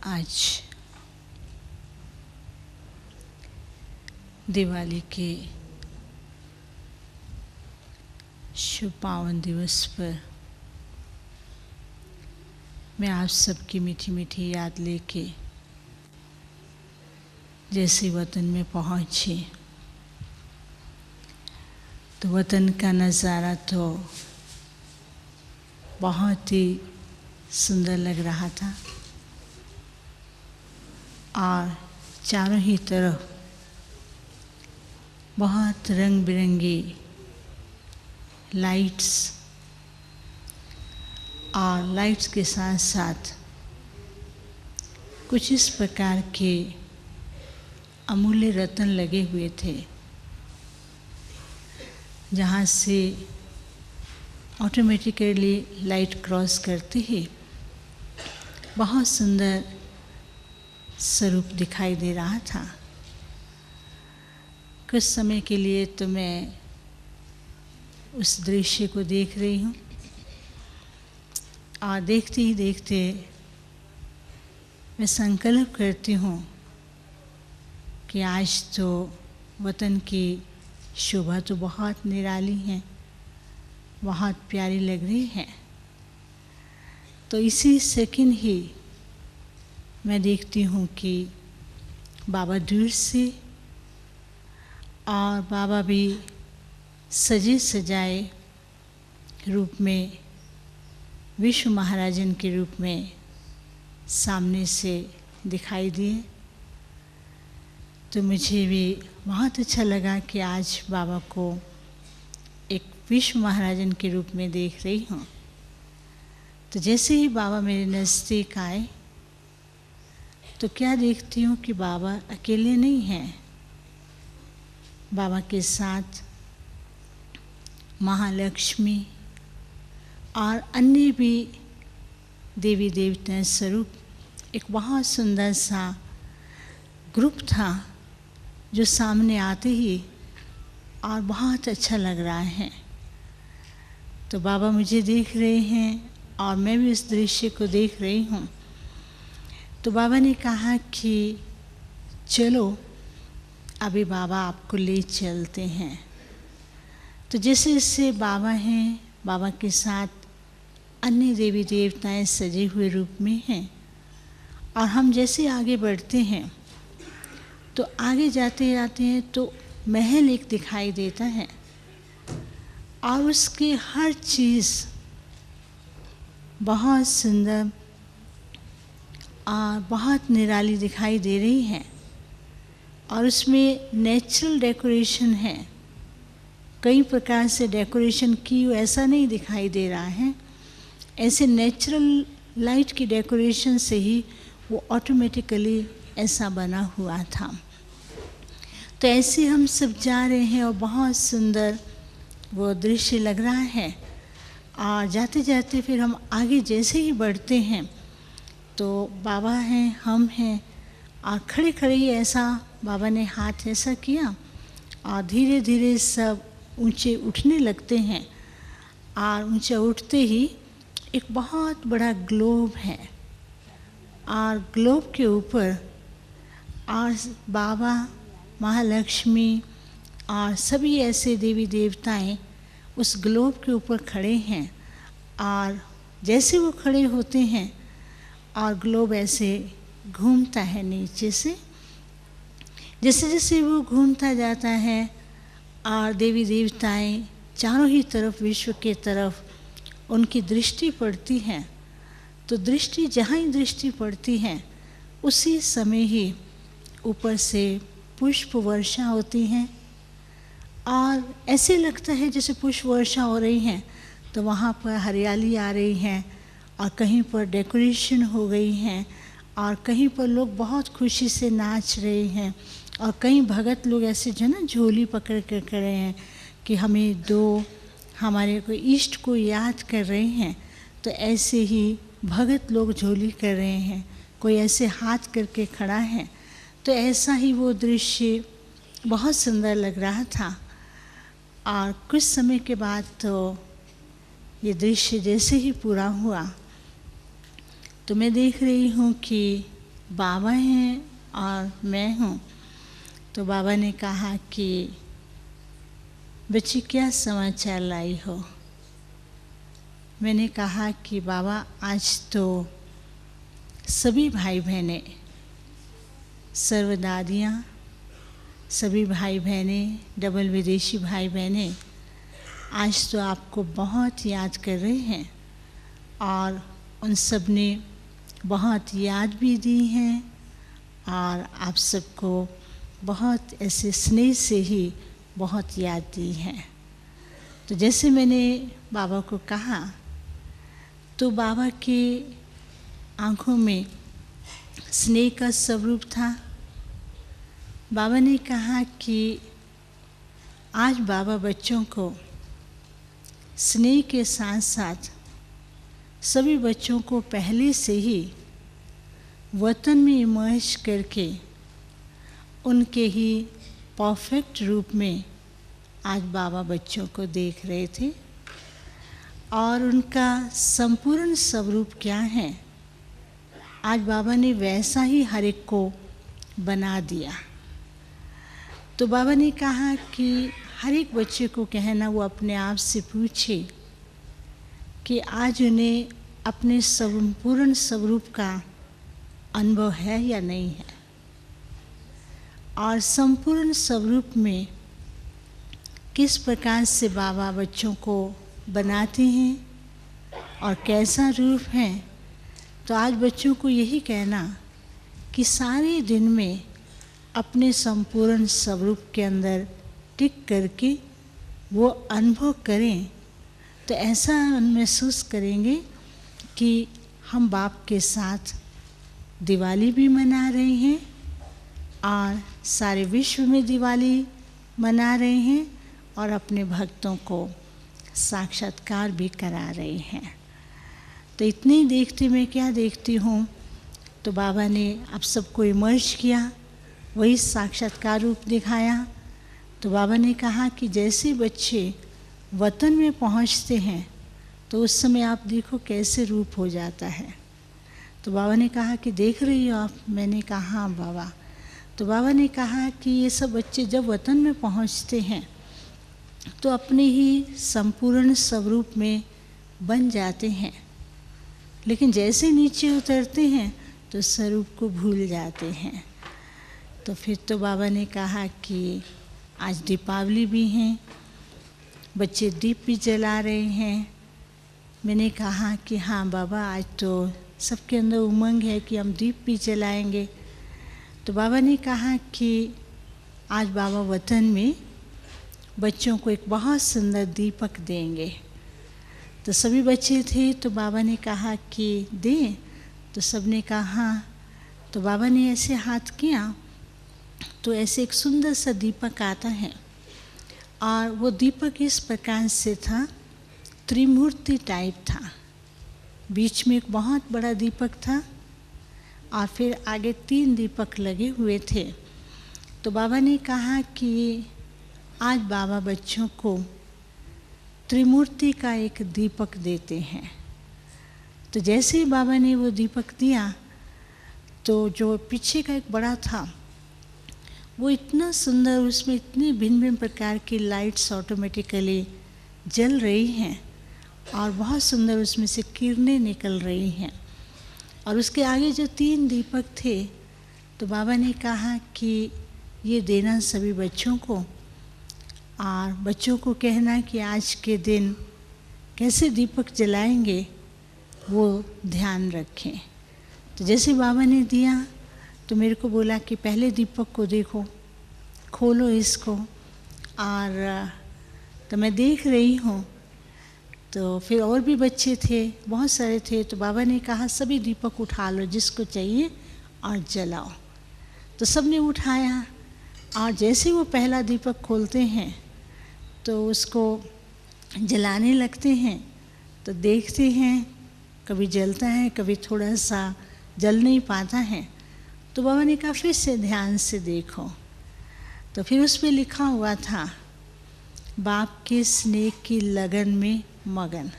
आज दिवाली के शुभ पावन दिवस पर मैं आप सबकी मीठी मीठी याद लेके जैसे वतन में पहुंची तो वतन का नज़ारा तो बहुत ही सुंदर लग रहा था और चारों ही तरफ बहुत रंग बिरंगी लाइट्स और लाइट्स के साथ साथ कुछ इस प्रकार के अमूल्य रत्न लगे हुए थे जहाँ से ऑटोमेटिकली लाइट क्रॉस करते ही बहुत सुंदर स्वरूप दिखाई दे रहा था। कुछ समय के लिए तो मैं उस दृश्य को देख रही हूँ और देखते ही देखते मैं संकल्प करती हूँ कि आज तो वतन की शोभा तो बहुत निराली है, बहुत प्यारी लग रही है। तो इसी सेकंड ही मैं देखती हूँ कि बाबा दूर से और बाबा भी सजे सजाए रूप में विश्व महाराजन के रूप में सामने से दिखाई दिए। तो मुझे भी बहुत अच्छा लगा कि आज बाबा को एक विश्व महाराजन के रूप में देख रही हूँ। तो जैसे ही बाबा मेरे नज़दीक आए तो क्या देखती हूँ कि बाबा अकेले नहीं हैं। बाबा के साथ महालक्ष्मी और अन्य भी देवी देवता स्वरूप एक बहुत सुंदर सा ग्रुप था जो सामने आते ही और बहुत अच्छा लग रहा है। तो बाबा मुझे देख रहे हैं और मैं भी उस दृश्य को देख रही हूँ। तो बाबा ने कहा कि चलो अभी बाबा आपको ले चलते हैं। तो जैसे जैसे बाबा हैं, बाबा के साथ अन्य देवी देवताएं सजे हुए रूप में हैं और हम जैसे आगे बढ़ते हैं तो आगे जाते जाते हैं तो महल एक दिखाई देता है और उसकी हर चीज़ बहुत सुंदर और बहुत निराली दिखाई दे रही है और उसमें नेचुरल डेकोरेशन है। कई प्रकार से डेकोरेशन की ऐसा नहीं दिखाई दे रहा है, ऐसे नेचुरल लाइट की डेकोरेशन से ही वो ऑटोमेटिकली ऐसा बना हुआ था। तो ऐसे हम सब जा रहे हैं और बहुत सुंदर वो दृश्य लग रहा है। और जाते जाते फिर हम आगे जैसे ही बढ़ते हैं तो बाबा हैं, हम हैं और खड़े खड़े ही ऐसा बाबा ने हाथ ऐसा किया और धीरे धीरे सब ऊंचे उठने लगते हैं और ऊंचा उठते ही एक बहुत बड़ा ग्लोब है और ग्लोब के ऊपर और बाबा, महालक्ष्मी और सभी ऐसे देवी देवताएं उस ग्लोब के ऊपर खड़े हैं। और जैसे वो खड़े होते हैं और ग्लोब ऐसे घूमता है नीचे से, जैसे जैसे वो घूमता जाता है और देवी देवताएं चारों ही तरफ विश्व के तरफ उनकी दृष्टि पड़ती है। तो दृष्टि जहाँ ही दृष्टि पड़ती है उसी समय ही ऊपर से पुष्प वर्षा होती है और ऐसे लगता है जैसे पुष्प वर्षा हो रही है तो वहाँ पर हरियाली आ रही है और कहीं पर डेकोरेशन हो गई है और कहीं पर लोग बहुत खुशी से नाच रहे हैं, और कई भगत लोग ऐसे जो ना झोली पकड़ कर खड़े हैं कि हमें दो, हमारे को इष्ट को याद कर रहे हैं। तो ऐसे ही भगत लोग झोली कर रहे हैं, कोई ऐसे हाथ करके खड़ा है। तो ऐसा ही वो दृश्य बहुत सुंदर लग रहा था। और कुछ समय के बाद तो ये दृश्य जैसे ही पूरा हुआ तो मैं देख रही हूँ कि बाबा हैं और मैं हूँ। तो बाबा ने कहा कि बच्ची क्या समाचार लाई हो। मैंने कहा कि बाबा आज तो सभी भाई बहनें, सर्व दादियाँ, सभी भाई बहनें, डबल विदेशी भाई बहनें आज तो आपको बहुत याद कर रहे हैं, और उन सब ने बहुत याद भी दी हैं, और आप सबको बहुत ऐसे स्नेह से ही बहुत याद दी है। तो जैसे मैंने बाबा को कहा तो बाबा के आँखों में स्नेह का स्वरूप था। बाबा ने कहा कि आज बाबा बच्चों को स्नेह के साथ साथ सभी बच्चों को पहले से ही वतन में इमर्ज करके उनके ही परफेक्ट रूप में आज बाबा बच्चों को देख रहे थे, और उनका संपूर्ण स्वरूप क्या है आज बाबा ने वैसा ही हर एक को बना दिया। तो बाबा ने कहा कि हर एक बच्चे को कहना वो अपने आप से पूछे कि आज उन्हें अपने संपूर्ण स्वरूप का अनुभव है या नहीं है, और संपूर्ण स्वरूप में किस प्रकार से बाबा बच्चों को बनाते हैं और कैसा रूप है। तो आज बच्चों को यही कहना कि सारे दिन में अपने संपूर्ण स्वरूप के अंदर टिक करके वो अनुभव करें, तो ऐसा महसूस करेंगे कि हम बाप के साथ दिवाली भी मना रहे हैं और सारे विश्व में दिवाली मना रहे हैं, और अपने भक्तों को साक्षात्कार भी करा रहे हैं। तो इतने ही देखते मैं क्या देखती हूँ, तो बाबा ने आप सबको इमर्ज किया, वही साक्षात्कार रूप दिखाया। तो बाबा ने कहा कि जैसे बच्चे वतन में पहुंचते हैं तो उस समय आप देखो कैसे रूप हो जाता है। तो बाबा ने कहा कि देख रही हो आप। मैंने कहा हाँ बाबा। तो बाबा ने कहा कि ये सब बच्चे जब वतन में पहुंचते हैं तो अपने ही संपूर्ण स्वरूप में बन जाते हैं, लेकिन जैसे नीचे उतरते हैं तो स्वरूप को भूल जाते हैं। तो फिर तो बाबा ने कहा कि आज दीपावली भी हैं, बच्चे दीप भी जला रहे हैं। मैंने कहा कि हाँ बाबा, आज तो सबके अंदर उमंग है कि हम दीप भी जलाएंगे। तो बाबा ने कहा कि आज बाबा वतन में बच्चों को एक बहुत सुंदर दीपक देंगे। तो सभी बच्चे थे, तो बाबा ने कहा कि दें। तो सब ने कहा हाँ। तो बाबा ने ऐसे हाथ किया तो ऐसे एक सुंदर सा दीपक आता है, और वो दीपक इस प्रकार से था, त्रिमूर्ति टाइप था। बीच में एक बहुत बड़ा दीपक था और फिर आगे 3 दीपक लगे हुए थे। तो बाबा ने कहा कि आज बाबा बच्चों को त्रिमूर्ति का एक दीपक देते हैं। तो जैसे ही बाबा ने वो दीपक दिया तो जो पीछे का एक बड़ा था वो इतना सुंदर, उसमें इतनी भिन्न भिन्न प्रकार की लाइट्स ऑटोमेटिकली जल रही हैं और बहुत सुंदर उसमें से किरणें निकल रही हैं। और उसके आगे जो 3 दीपक थे, तो बाबा ने कहा कि ये देना सभी बच्चों को, और बच्चों को कहना कि आज के दिन कैसे दीपक जलाएंगे वो ध्यान रखें। तो जैसे बाबा ने दिया तो मेरे को बोला कि पहले दीपक को देखो, खोलो इसको। और तो मैं देख रही हूँ, तो फिर और भी बच्चे थे, बहुत सारे थे। तो बाबा ने कहा सभी दीपक उठा लो, जिसको चाहिए और जलाओ। तो सबने उठाया और जैसे वो पहला दीपक खोलते हैं तो उसको जलाने लगते हैं। तो देखते हैं कभी जलता है, कभी थोड़ा सा जल नहीं पाता है। तो बाबा ने कहा फिर से ध्यान से देखो। तो फिर उस पर लिखा हुआ था, बाप के स्नेह की लगन में मगन।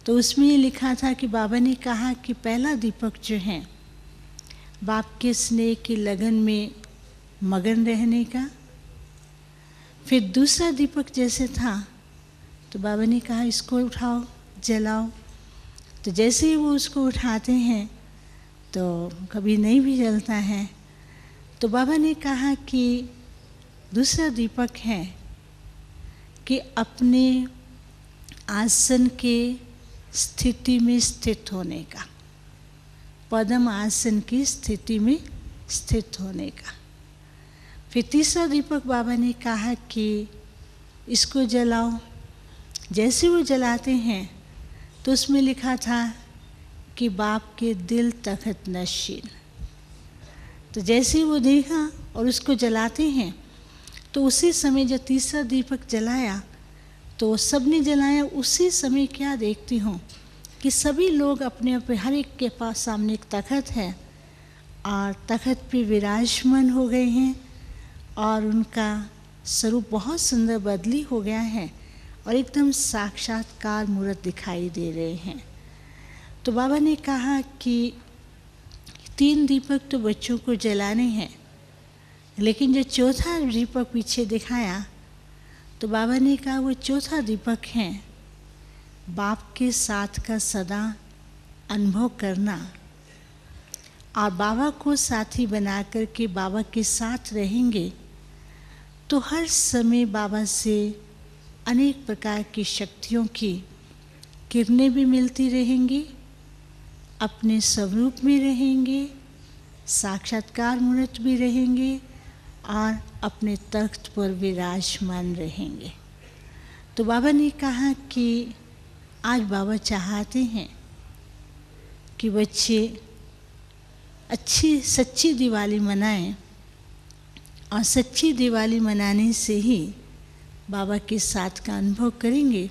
तो उसमें ये लिखा था कि बाबा ने कहा कि पहला दीपक जो है बाप के स्नेह की लगन में मगन रहने का। फिर दूसरा दीपक जैसे था तो बाबा ने कहा इसको उठाओ, जलाओ। तो जैसे ही वो उसको उठाते हैं तो कभी नहीं भी जलता है। तो बाबा ने कहा कि दूसरा दीपक है कि अपने आसन के स्थिति में स्थित होने का, पद्म आसन की स्थिति में स्थित होने का। फिर तीसरा दीपक बाबा ने कहा कि इसको जलाओ। जैसे वो जलाते हैं तो उसमें लिखा था कि बाप के दिल तखत नशीन। तो जैसे ही वो देखा और उसको जलाते हैं तो उसी समय जब तीसरा दीपक जलाया तो सबने जलाया। उसी समय क्या देखती हूँ कि सभी लोग अपने अपने हर एक के पास सामने एक तखत है और तखत पे विराजमान हो गए हैं और उनका स्वरूप बहुत सुंदर बदली हो गया है और एकदम साक्षात्कार मूर्त दिखाई दे रहे हैं। तो बाबा ने कहा कि 3 दीपक तो बच्चों को जलाने हैं, लेकिन जो चौथा दीपक पीछे दिखाया तो बाबा ने कहा वो चौथा दीपक है बाप के साथ का सदा अनुभव करना और बाबा को साथी बना कर के बाबा के साथ रहेंगे तो हर समय बाबा से अनेक प्रकार की शक्तियों की किरणें भी मिलती रहेंगी, अपने स्वरूप में रहेंगे, साक्षात्कार मूर्त भी रहेंगे और अपने तख्त पर विराजमान रहेंगे। तो बाबा ने कहा कि आज बाबा चाहते हैं कि बच्चे अच्छी सच्ची दिवाली मनाएं और सच्ची दिवाली मनाने से ही बाबा के साथ का अनुभव करेंगे।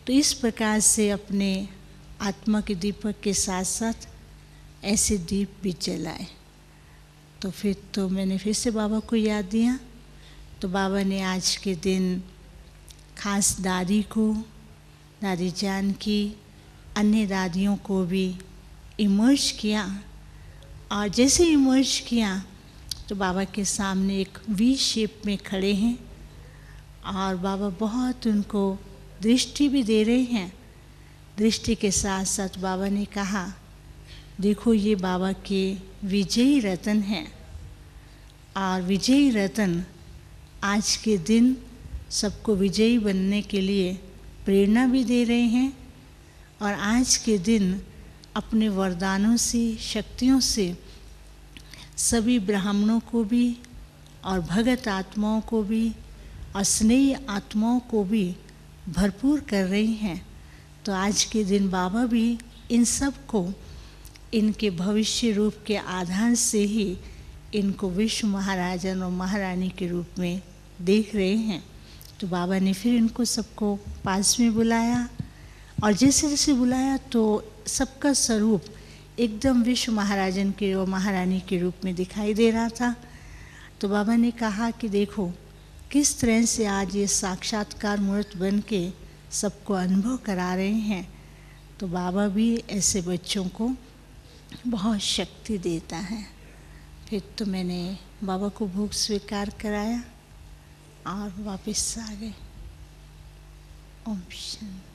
तो इस प्रकार से अपने आत्मा के दीपक के साथ साथ ऐसे दीप भी जलाए। तो फिर तो मैंने फिर से बाबा को याद दिया। तो बाबा ने आज के दिन खास दादी को, दादी जान की, अन्य दादियों को भी इमर्ज किया और जैसे इमर्ज किया तो बाबा के सामने एक वी शेप में खड़े हैं और बाबा बहुत उनको दृष्टि भी दे रहे हैं। दृष्टि के साथ साथ बाबा ने कहा देखो ये बाबा के विजयी रतन हैं और विजयी रतन आज के दिन सबको विजयी बनने के लिए प्रेरणा भी दे रहे हैं और आज के दिन अपने वरदानों से, शक्तियों से सभी ब्राह्मणों को भी और भगत आत्माओं को भी और स्नेही आत्माओं को भी भरपूर कर रही हैं। तो आज के दिन बाबा भी इन सब को इनके भविष्य रूप के आधार से ही इनको विश्व महाराजन और महारानी के रूप में देख रहे हैं। तो बाबा ने फिर इनको सबको पास में बुलाया और जैसे जैसे बुलाया तो सबका स्वरूप एकदम विश्व महाराजन के और महारानी के रूप में दिखाई दे रहा था। तो बाबा ने कहा कि देखो किस तरह से आज ये साक्षात्कार मूर्त बन के सबको अनुभव करा रहे हैं। तो बाबा भी ऐसे बच्चों को बहुत शक्ति देता है। फिर तो मैंने बाबा को भोग स्वीकार कराया और वापस आ गए। ओम शांति।